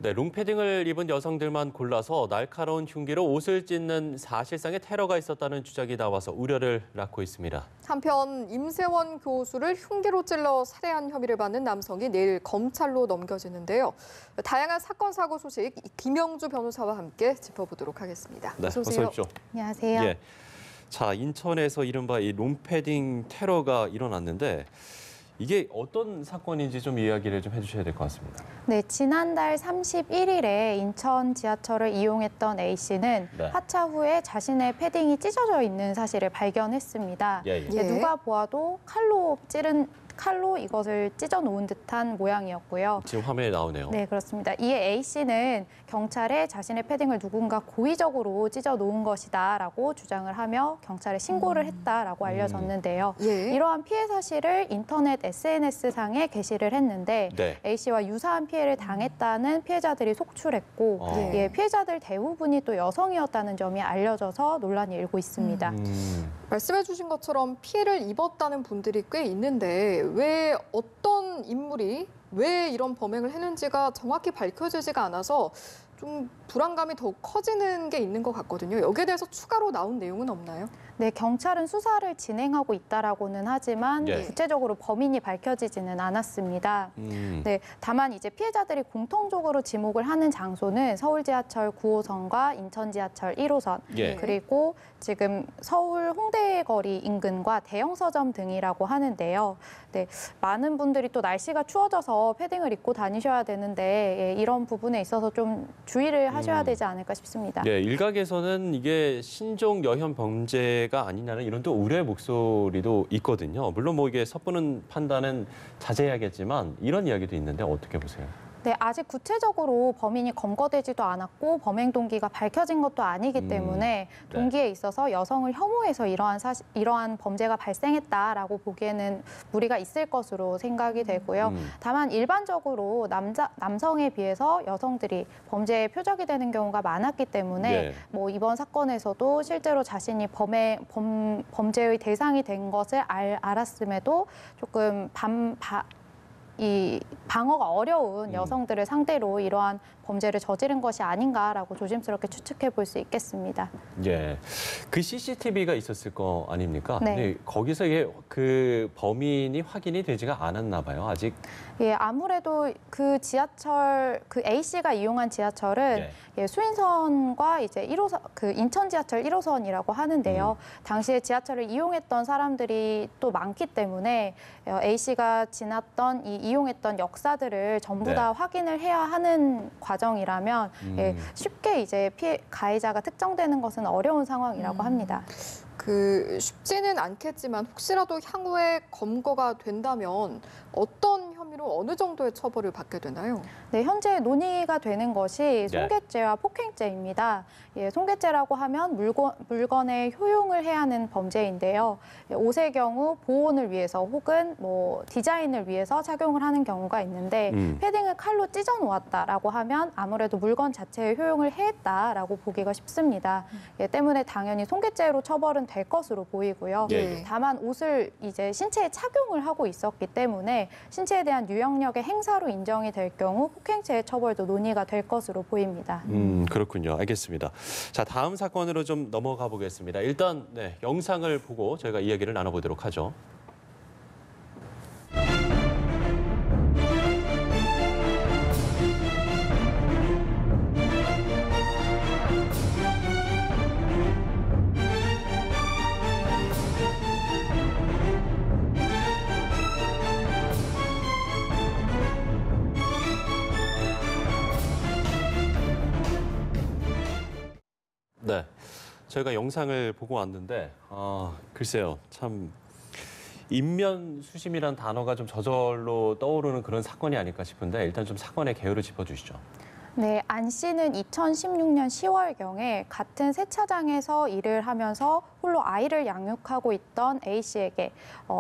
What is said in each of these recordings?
네, 롱패딩을 입은 여성들만 골라서 날카로운 흉기로 옷을 찢는 사실상의 테러가 있었다는 주장이 나와서 우려를 낳고 있습니다. 한편 임세원 교수를 흉기로 찔러 살해한 혐의를 받는 남성이 내일 검찰로 넘겨지는데요. 다양한 사건 사고 소식 김영주 변호사와 함께 짚어보도록 하겠습니다. 네, 어서 어서 오세요. 오십시오. 안녕하세요. 예. 자, 인천에서 이른바 이 롱패딩 테러가 일어났는데 이게 어떤 사건인지 좀 이야기를 좀 해주셔야 될 것 같습니다. 네, 지난달 31일에 인천 지하철을 이용했던 A 씨는 네. 하차 후에 자신의 패딩이 찢어져 있는 사실을 발견했습니다. 예, 예. 예. 누가 보아도 칼로 이것을 찢어 놓은 듯한 모양이었고요. 지금 화면에 나오네요. 네, 그렇습니다. 이에 A 씨는 경찰에 자신의 패딩을 누군가 고의적으로 찢어 놓은 것이다라고 주장을 하며 경찰에 신고를 했다라고 알려졌는데요. 예. 이러한 피해 사실을 인터넷 SNS상에 게시를 했는데 네. A 씨와 유사한 피해를 당했다는 피해자들이 속출했고 예. 예, 피해자들 대부분이 또 여성이었다는 점이 알려져서 논란이 일고 있습니다. 말씀해 주신 것처럼 피해를 입었다는 분들이 꽤 있는데 왜 어떤 인물이 왜 이런 범행을 했는지가 정확히 밝혀지지가 않아서 좀 불안감이 더 커지는 게 있는 것 같거든요. 여기에 대해서 추가로 나온 내용은 없나요? 네, 경찰은 수사를 진행하고 있다라고는 하지만 예. 구체적으로 범인이 밝혀지지는 않았습니다. 네, 다만 이제 피해자들이 공통적으로 지목을 하는 장소는 서울 지하철 9호선과 인천 지하철 1호선 예. 그리고 지금 서울 홍대거리 인근과 대형 서점 등이라고 하는데요. 네, 많은 분들이 또 날씨가 추워져서 패딩을 입고 다니셔야 되는데 예, 이런 부분에 있어서 좀 주의를 하셔야 되지 않을까 싶습니다. 예, 일각에서는 이게 신종 여혐 범죄가 아니냐는 이런 또 우려의 목소리도 있거든요. 물론 뭐 이게 섣부른 판단은 자제해야겠지만 이런 이야기도 있는데 어떻게 보세요? 네, 아직 구체적으로 범인이 검거되지도 않았고 범행 동기가 밝혀진 것도 아니기 때문에 동기에 있어서 여성을 혐오해서 이러한 범죄가 발생했다라고 보기에는 무리가 있을 것으로 생각이 되고요. 다만 일반적으로 남성에 비해서 여성들이 범죄의 표적이 되는 경우가 많았기 때문에 예. 뭐 이번 사건에서도 실제로 자신이 범죄의 대상이 된 것을 알았음에도 조금 이 방어가 어려운 여성들을 상대로 이러한 범죄를 저지른 것이 아닌가라고 조심스럽게 추측해 볼 수 있겠습니다. 예, 그 CCTV가 있었을 거 아닙니까? 네. 근데 거기서 이게 그 범인이 확인이 되지가 않았나 봐요, 아직. 예, 아무래도 그 A 씨가 이용한 지하철은 예, 수인선과 이제 1호선, 그 인천 지하철 1호선이라고 하는데요. 당시에 지하철을 이용했던 사람들이 또 많기 때문에 A 씨가 지났던 이용했던 역사들을 전부 다 확인을 해야 하는 과정이라면 예, 쉽게 이제 가해자가 특정되는 것은 어려운 상황이라고 합니다. 쉽지는 않겠지만 혹시라도 향후에 검거가 된다면 어떤 혐의로 어느 정도의 처벌을 받게 되나요? 네, 현재 논의가 되는 것이 손괴죄와 폭행죄입니다. 예, 손괴죄라고 하면 물건의 효용을 해야 하는 범죄인데요. 예, 옷의 경우 보온을 위해서 혹은 뭐 디자인을 위해서 착용을 하는 경우가 있는데 패딩을 칼로 찢어 놓았다라고 하면 아무래도 물건 자체의 효용을 해했다라고 보기가 쉽습니다. 예, 때문에 당연히 손괴죄로 처벌은 될 것으로 보이고요. 예. 다만 옷을 이제 신체에 착용을 하고 있었기 때문에 신체에 대한 유형력의 행사로 인정이 될 경우 폭행죄의 처벌도 논의가 될 것으로 보입니다. 그렇군요. 알겠습니다. 자, 다음 사건으로 좀 넘어가 보겠습니다. 일단 영상을 보고 저희가 이야기를 나눠보도록 하죠. 네, 저희가 영상을 보고 왔는데 글쎄요, 참 인면수심이란 단어가 좀 저절로 떠오르는 그런 사건이 아닐까 싶은데 일단 좀 사건의 개요를 짚어주시죠. 네, 안 씨는 2016년 10월경에 같은 세차장에서 일을 하면서 홀로 아이를 양육하고 있던 A 씨에게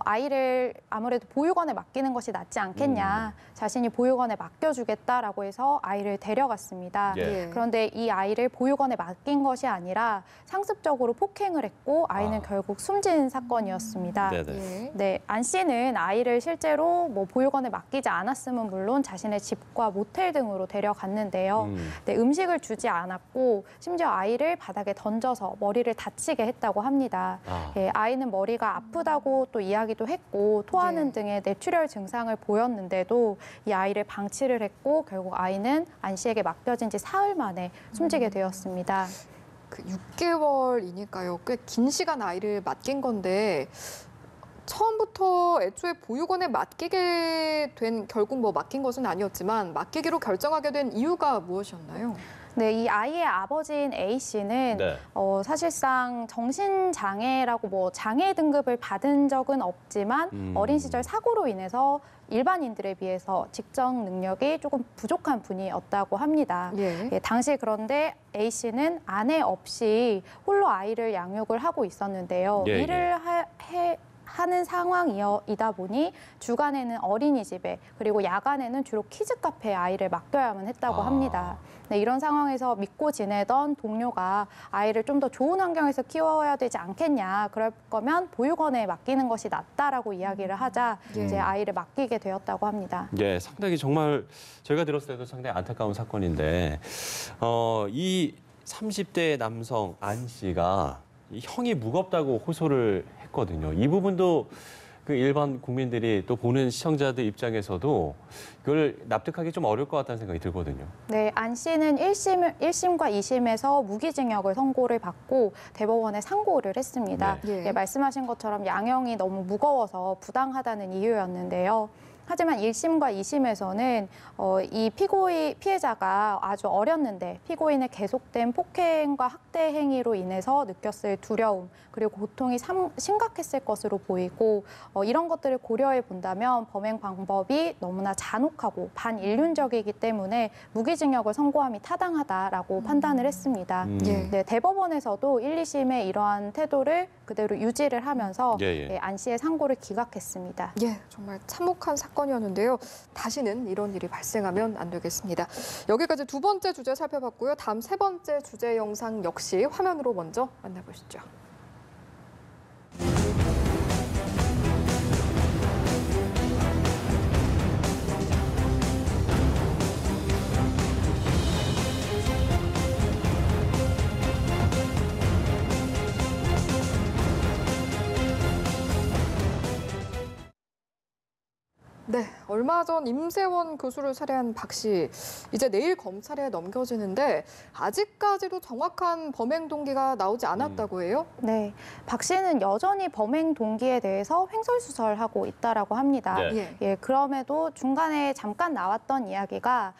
아이를 아무래도 보육원에 맡기는 것이 낫지 않겠냐, 자신이 보육원에 맡겨주겠다라고 해서 아이를 데려갔습니다. 예. 그런데 이 아이를 보육원에 맡긴 것이 아니라 상습적으로 폭행을 했고 아이는 결국 숨진 사건이었습니다. 네네. 예. 네, 안 씨는 아이를 실제로 뭐 보육원에 맡기지 않았으면 물론 자신의 집과 모텔 등으로 데려갔는데요. 네, 음식을 주지 않았고 심지어 아이를 바닥에 던져서 머리를 다치게 했다고 합니다. 예, 아이는 머리가 아프다고 또 이야기도 했고 토하는 네. 등의 뇌출혈 증상을 보였는데도 이 아이를 방치를 했고 결국 아이는 안 씨에게 맡겨진 지 사흘 만에 숨지게 되었습니다. 그 6개월이니까요. 꽤 긴 시간 아이를 맡긴 건데 처음부터 애초에 보육원에 맡기게 된, 결국 뭐 맡긴 것은 아니었지만 맡기기로 결정하게 된 이유가 무엇이었나요? 네, 이 아이의 아버지인 A 씨는 네. 사실상 정신장애라고 뭐 장애 등급을 받은 적은 없지만 어린 시절 사고로 인해서 일반인들에 비해서 직정 능력이 조금 부족한 분이었다고 합니다. 예. 예, 당시 그런데 A 씨는 아내 없이 홀로 아이를 양육을 하고 있었는데요. 예, 일을 하는 상황이다 보니 주간에는 어린이집에 그리고 야간에는 주로 키즈 카페에 아이를 맡겨야만 했다고 합니다. 네, 이런 상황에서 믿고 지내던 동료가 아이를 좀 더 좋은 환경에서 키워야 되지 않겠냐, 그럴 거면 보육원에 맡기는 것이 낫다라고 이야기를 하자 예. 이제 아이를 맡기게 되었다고 합니다. 예, 상당히 정말 저희가 들었을 때도 상당히 안타까운 사건인데 이 30대 남성 안 씨가 이 형이 무겁다고 호소를 했거든요. 이 부분도 그 일반 국민들이 또 보는 시청자들 입장에서도 그걸 납득하기 좀 어려울 것 같다는 생각이 들거든요. 네, 안 씨는 1심과 2심에서 무기징역을 선고를 받고 대법원에 상고를 했습니다. 네. 예, 말씀하신 것처럼 양형이 너무 무거워서 부당하다는 이유였는데요. 하지만 1심과 2심에서는 이 피해자가 아주 어렸는데 피고인의 계속된 폭행과 학대 행위로 인해서 느꼈을 두려움 그리고 고통이 심각했을 것으로 보이고 이런 것들을 고려해 본다면 범행 방법이 너무나 잔혹하고 반인륜적이기 때문에 무기징역을 선고함이 타당하다라고 판단을 했습니다. 예. 네, 대법원에서도 1, 2심의 이러한 태도를 그대로 유지를 하면서 예. 안 씨의 상고를 기각했습니다. 예, 정말 참혹한 사건이었는데요. 다시는 이런 일이 발생하면 안 되겠습니다. 여기까지 두 번째 주제 살펴봤고요. 다음 세 번째 주제 영상 역시 화면으로 먼저 만나보시죠. 네, 얼마 전 임세원 교수를 살해한 박 씨, 이제 내일 검찰에 넘겨지는데 아직까지도 정확한 범행 동기가 나오지 않았다고 해요? 네, 박 씨는 여전히 범행 동기에 대해서 횡설수설하고 있다라고 합니다. 네. 예, 그럼에도 중간에 잠깐 나왔던 이야기가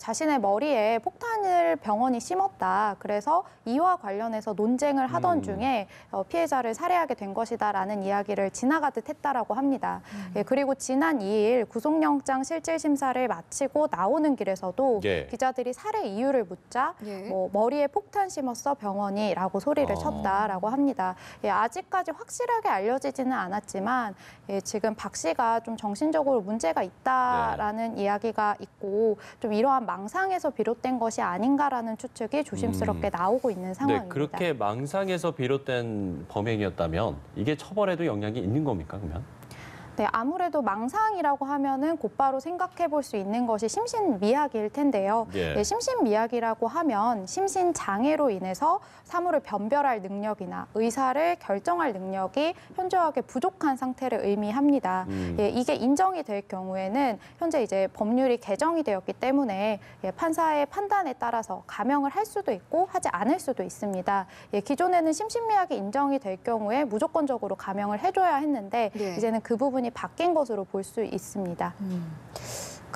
자신의 머리에 폭탄을 병원이 심었다. 그래서 이와 관련해서 논쟁을 하던 중에 피해자를 살해하게 된 것이다라는 이야기를 지나가듯 했다라고 합니다. 예, 그리고 지난 2일 구속영장 실질심사를 마치고 나오는 길에서도 예. 기자들이 살해 이유를 묻자 예. 뭐 머리에 폭탄 심었어 병원이라고 소리를 쳤다라고 합니다. 예, 아직까지 확실하게 알려지지는 않았지만 지금 박 씨가 좀 정신적으로 문제가 있다라는 이야기가 있고 좀 이러한 망상에서 비롯된 것이 아닌가라는 추측이 조심스럽게 나오고 있는 네, 상황입니다. 그렇게 망상에서 비롯된 범행이었다면 이게 처벌에도 영향이 있는 겁니까, 그러면? 네, 아무래도 망상이라고 하면은 곧바로 생각해 볼 수 있는 것이 심신미약일 텐데요. 예. 네, 심신미약이라고 하면 심신장애로 인해서 사물을 변별할 능력이나 의사를 결정할 능력이 현저하게 부족한 상태를 의미합니다. 예, 이게 인정이 될 경우에는 현재 이제 법률이 개정이 되었기 때문에 판사의 판단에 따라서 감형을 할 수도 있고 하지 않을 수도 있습니다. 예, 기존에는 심신미약이 인정이 될 경우에 무조건적으로 감형을 해줘야 했는데 예. 이제는 그 부분이 바뀐 것으로 볼 수 있습니다.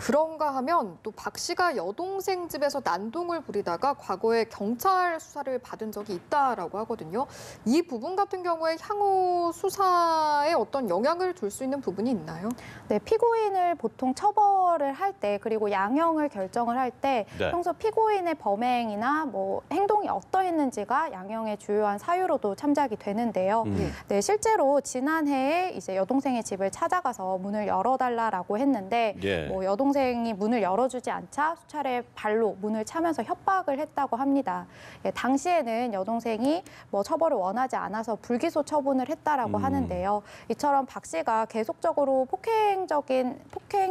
그런가 하면 또 박 씨가 여동생 집에서 난동을 부리다가 과거에 경찰 수사를 받은 적이 있다라고 하거든요. 이 부분 같은 경우에 향후 수사에 어떤 영향을 줄 수 있는 부분이 있나요? 네, 피고인을 보통 처벌을 할 때 그리고 양형을 결정을 할 때 네. 평소 피고인의 범행이나 뭐 행동이 어떠했는지가 양형의 주요한 사유로도 참작이 되는데요. 네, 실제로 지난해에 이제 여동생의 집을 찾아가서 문을 열어달라라고 했는데 예. 뭐 여동생이 문을 열어주지 않자 수차례 발로 문을 차면서 협박을 했다고 합니다. 예, 당시에는 여동생이 뭐 처벌을 원하지 않아서 불기소 처분을 했다라고 하는데요. 이처럼 박 씨가 계속적으로 폭행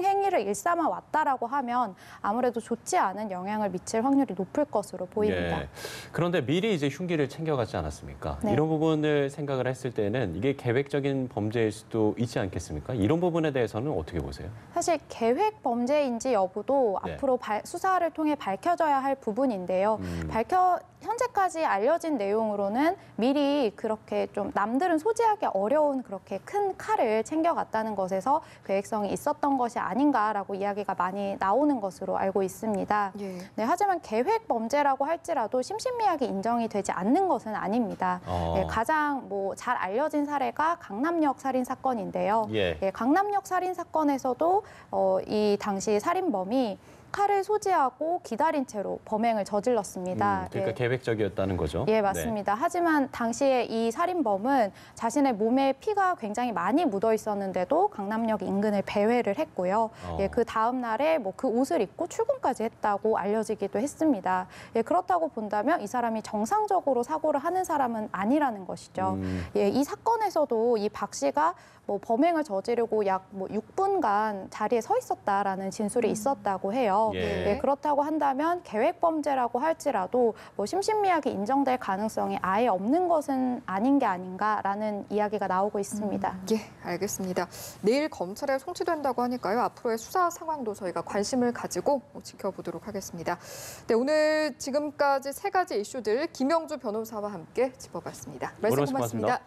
행위를 일삼아 왔다라고 하면 아무래도 좋지 않은 영향을 미칠 확률이 높을 것으로 보입니다. 예. 그런데 미리 이제 흉기를 챙겨가지 않았습니까? 네. 이런 부분을 생각을 했을 때는 이게 계획적인 범죄일 수도 있지 않겠습니까? 이런 부분에 대해서는 어떻게 보세요? 사실 계획 범죄인지 여부도 네. 앞으로 수사를 통해 밝혀져야 할 부분인데요. 현재까지 알려진 내용으로는 미리 그렇게 좀 남들은 소지하기 어려운 그렇게 큰 칼을 챙겨갔다는 것에서 계획성이 있었던 것이 아닌가라고 이야기가 많이 나오는 것으로 알고 있습니다. 예. 네, 하지만 계획 범죄라고 할지라도 심신미약이 인정이 되지 않는 것은 아닙니다. 네, 가장 뭐 잘 알려진 사례가 강남역 살인 사건인데요. 예. 예, 강남역 살인 사건에서도 이 당시 살인범이 칼을 소지하고 기다린 채로 범행을 저질렀습니다. 그러니까 예. 계획적이었다는 거죠. 예, 맞습니다. 하지만 당시에 이 살인범은 자신의 몸에 피가 굉장히 많이 묻어 있었는데도 강남역 인근을 배회를 했고요. 예, 그 다음 날에 뭐 그 옷을 입고 출근까지 했다고 알려지기도 했습니다. 예, 그렇다고 본다면 이 사람이 정상적으로 사고를 하는 사람은 아니라는 것이죠. 예, 이 사건에서도 이 박 씨가 뭐 범행을 저지르고 약 뭐 6분간 자리에 서 있었다라는 진술이 있었다고 해요. 예. 예, 그렇다고 한다면 계획 범죄라고 할지라도 뭐 심신미약이 인정될 가능성이 아예 없는 것은 아닌 게 아닌가라는 이야기가 나오고 있습니다. 예, 알겠습니다. 내일 검찰에 송치된다고 하니까요. 앞으로의 수사 상황도 저희가 관심을 가지고 지켜보도록 하겠습니다. 네, 오늘 지금까지 세 가지 이슈들 김영주 변호사와 함께 짚어봤습니다. 말씀 오늘 고맙습니다. 고맙습니다.